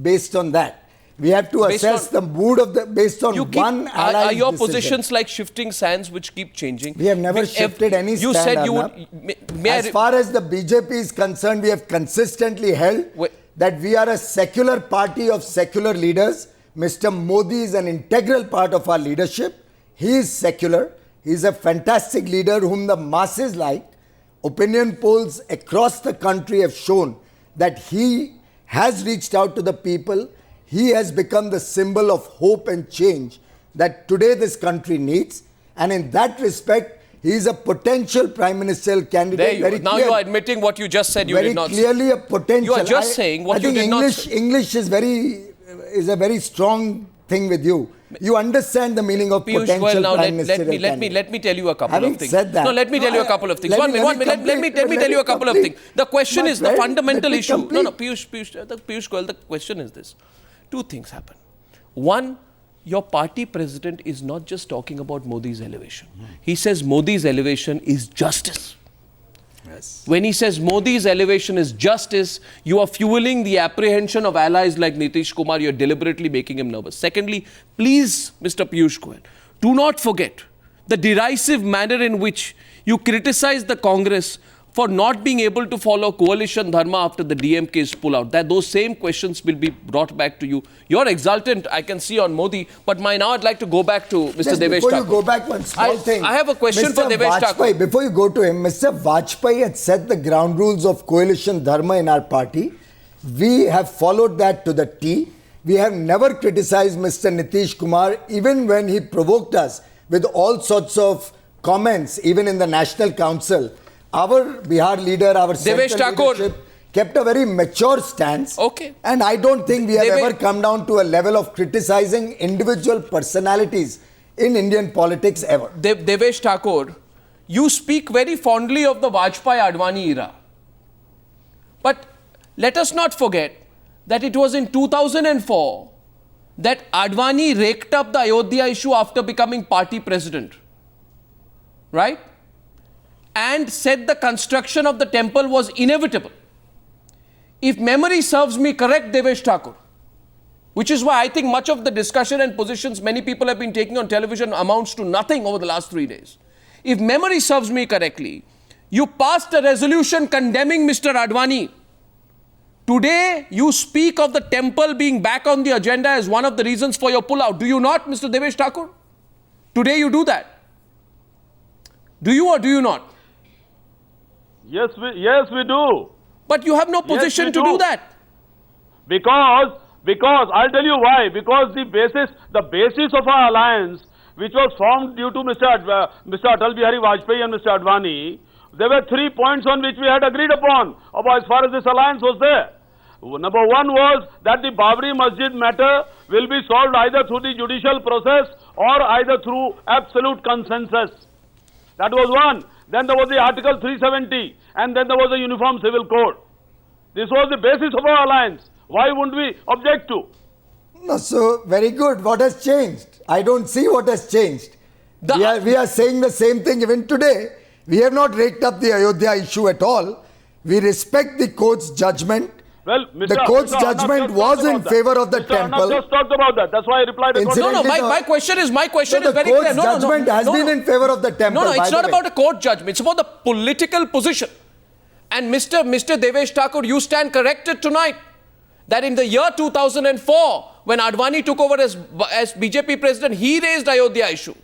based on that. We have to assess the mood of the based on one ally's Are your decision. positions like shifting sands which keep changing? We have never shifted any stand. You said you would. As far as the BJP is concerned, we have consistently held that we are a secular party of secular leaders. Mr. Modi is an integral part of our leadership. He is secular. He is a fantastic leader whom the masses like. Opinion polls across the country have shown that he has reached out to the people. He has become the symbol of hope and change that today this country needs. And in that respect, he is a potential prime ministerial candidate. Now you are admitting what you just said you did not say. Very clearly a potential. You are just saying what you did not say. English is a very strong thing with you. You understand the meaning of potential prime ministerial candidate. Let me tell you a couple of things. Said that, no, let me tell you a couple of things. Let me tell you a couple of things. The question is the fundamental issue. No, Piyush Goyal, the question is this. Two things happen. One, your party president is not just talking about Modi's elevation. He says Modi's elevation is justice. Yes. When he says Modi's elevation is justice, you are fueling the apprehension of allies like Nitish Kumar. You're deliberately making him nervous. Secondly, please, Mr. Piyush Goyal, do not forget the derisive manner in which you criticize the Congress for not being able to follow coalition dharma after the DMK's pull-out. That those same questions will be brought back to you. You're exultant, I can see, on Modi, but now I'd like to go back to Mr. Devesh Thakur. Before you go back, one small thing. I have a question for Devesh Thakur. Before you go to him, Mr. Vajpayee had set the ground rules of coalition dharma in our party. We have followed that to the T. We have never criticized Mr. Nitish Kumar, even when he provoked us with all sorts of comments, even in the National Council. Our Bihar leader, our central leadership kept a very mature stance. Okay. And I don't think we have ever come down to a level of criticizing individual personalities in Indian politics ever. Devesh Thakur, you speak very fondly of the Vajpayee-Advani era. But let us not forget that it was in 2004 that Advani raked up the Ayodhya issue after becoming party president. Right? And said the construction of the temple was inevitable. If memory serves me correct, Devesh Thakur, which is why I think much of the discussion and positions many people have been taking on television amounts to nothing over the last 3 days. If memory serves me correctly, you passed a resolution condemning Mr. Advani. Today, you speak of the temple being back on the agenda as one of the reasons for your pullout. Do you not, Mr. Devesh Thakur? Today you do that. Do you or do you not? Yes, we do. But you have no position to do that. Because I'll tell you why. Because the basis of our alliance, which was formed due to Mr. Atal Bihari Vajpayee and Mr. Advani, there were 3 points on which we had agreed upon as far as this alliance was there. Number one was that the Babri Masjid matter will be solved either through the judicial process or either through absolute consensus. That was one. Then there was the Article 370 and then there was the Uniform Civil Code. This was the basis of our alliance. Why wouldn't we object to? No, so very good. What has changed? I don't see what has changed. We are saying the same thing even today. We have not raked up the Ayodhya issue at all. We respect the court's judgment. Well, the court's judgment was in favor of the temple. Mr. just talked about that. That's why I replied. No, my question is very clear. The court's judgment has been in favor of the temple. No, it's not about a court judgment. It's about the political position. And Mr. Devesh Thakur, you stand corrected tonight that in the year 2004, when Advani took over as BJP president, he raised Ayodhya issue.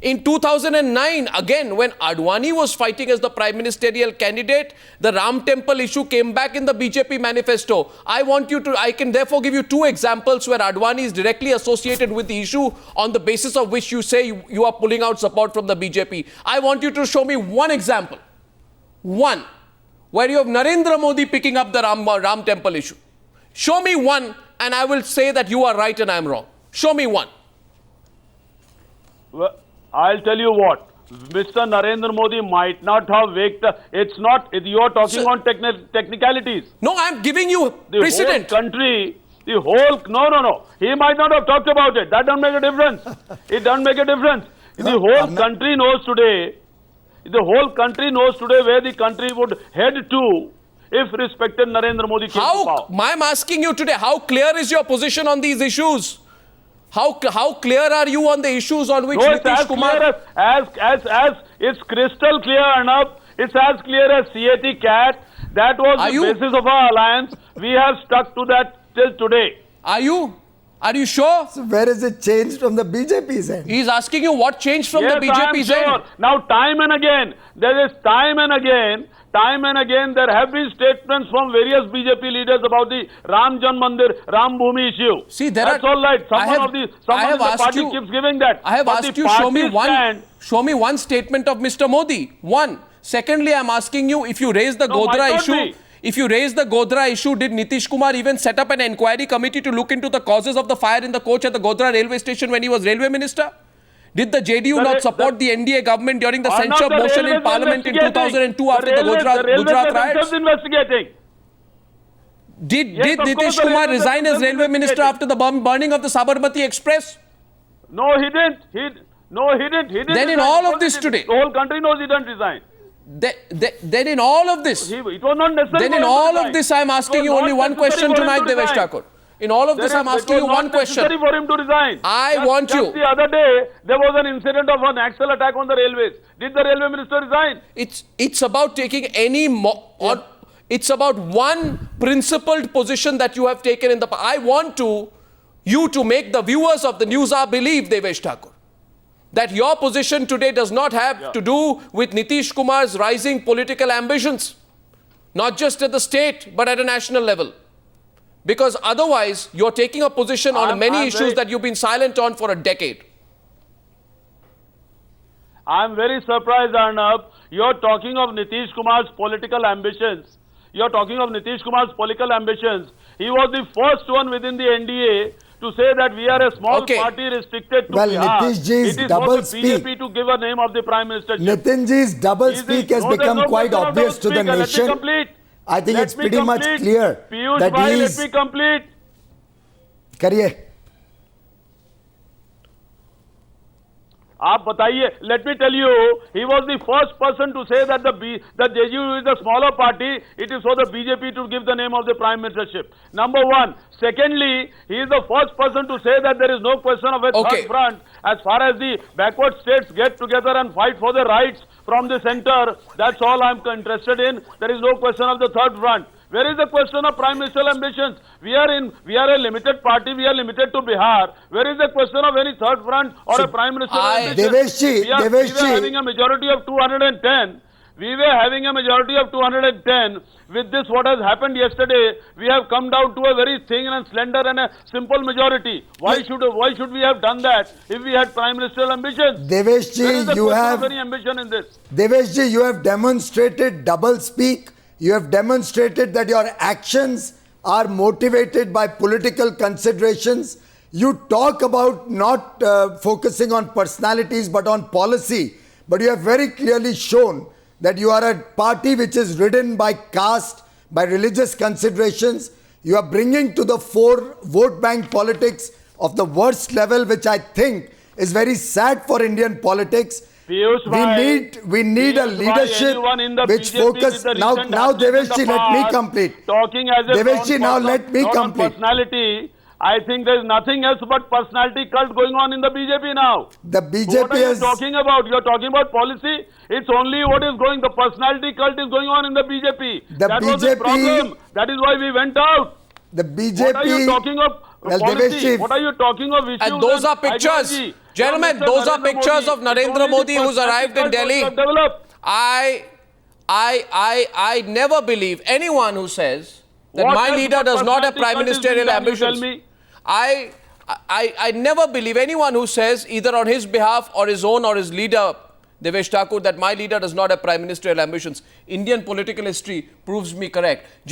In 2009, again, when Advani was fighting as the prime ministerial candidate, the Ram Temple issue came back in the BJP manifesto. I can therefore give you 2 examples where Advani is directly associated with the issue on the basis of which you say you are pulling out support from the BJP. I want you to show me one example. One, where you have Narendra Modi picking up the Ram Temple issue. Show me one and I will say that you are right and I am wrong. Show me one. Well, I'll tell you what, Mr. Narendra Modi might not have waked up. It's not, you're talking on technicalities. No, I'm giving you precedent. The whole country, no. He might not have talked about it. That doesn't make a difference. It doesn't make a difference. The whole country knows today where the country would head to if respected Narendra Modi came to power. I'm asking you today, how clear is your position on these issues? How clear are you on the issues on which No, it's Nitish as Kumar... clear as it's crystal clear enough. It's as clear as CAT cat. That was the basis of our alliance. We have stuck to that till today. Are you sure? So where is it changed from the BJP's end? He's asking you what changed from the BJP's I am sure. end. Now, time and again, there have been statements from various BJP leaders about the Ram Jan Mandir, Ram Bhumi issue. See, that's all right. Someone in the party keeps giving that. I have asked you, show me one statement of Mr. Modi. One. Secondly, I'm asking you, if you raise the Godhra issue, did Nitish Kumar even set up an inquiry committee to look into the causes of the fire in the coach at the Godhra railway station when he was railway minister? Did the JDU not support the NDA government during the censure motion in Parliament in 2002 after the Gujarat riots? Did Nitish Kumar resign as railway minister after the burning of the Sabarmati Express? No, he didn't. He didn't. Then in all of this today, the whole country knows he didn't resign. Then in all of this, it was not necessary. Then in all of this, I'm asking you only one question tonight, Devesh Thakur. In all of this, I'm asking you one question. It was not necessary for him to resign. I want you. The other day, there was an incident of an actual attack on the railways. Did the railway minister resign? It's about taking it's about one principled position that you have taken in the past. I want you to make the viewers of the Newshour believe, Devesh Thakur, that your position today does not have to do with Nitish Kumar's rising political ambitions, not just at the state, but at a national level. Because otherwise, you're taking a position on many issues that you've been silent on for a decade. I'm very surprised, Arnab. You're talking of Nitish Kumar's political ambitions. He was the first one within the NDA to say that we are a small party restricted to Bihar. Nitishji's double speak. BJP to give a name of the Prime Minister. Nitinji's double speak has become quite obvious to the nation. I think it's pretty much clear that he is... Let me complete. Kariye. आप बताइए, let me tell you, he was the first person to say that the JDU is a smaller party. It is for the BJP to give the name of the Prime Ministership. Number one. Secondly, he is the first person to say that there is no question of a third front as far as the backward states get together and fight for their rights from the center. That's all I'm interested in. There is no question of the third front. Where is the question of prime ministerial ambitions? We are a limited party. We are limited to Bihar. Where is the question of any third front or a prime ministerial ambition? We were having a majority of 210. We were having a majority of 210. With this, what has happened yesterday, we have come down to a very thin and slender and a simple majority. Why should we have done that if we had prime ministerial ambitions? Deveshji, you have any ambition in this. Deveshji, you have demonstrated double speak. You have demonstrated that your actions are motivated by political considerations. You talk about not focusing on personalities but on policy. But you have very clearly shown that you are a party which is ridden by caste, by religious considerations. You are bringing to the fore vote bank politics of the worst level, which I think is very sad for Indian politics. We need a leadership which focus. Now Deveshji, let me complete. Talking as a Deveshji, now let me complete. Personality. I think there is nothing else but personality cult going on in the BJP now. The BJP so what are you talking about? You are talking about policy. It's only what is going. The personality cult is going on in the BJP. That was the problem. That is why we went out. The BJP. What are you talking of? Policy. What are you talking of issues? And those are pictures. Gentlemen, those are pictures of Narendra Modi who's arrived in Delhi. I never believe anyone who says that my leader does not have prime ministerial ambitions. I never believe anyone who says either on his behalf or his own or his leader, Devesh Thakur, that my leader does not have prime ministerial ambitions. Indian political history proves me correct.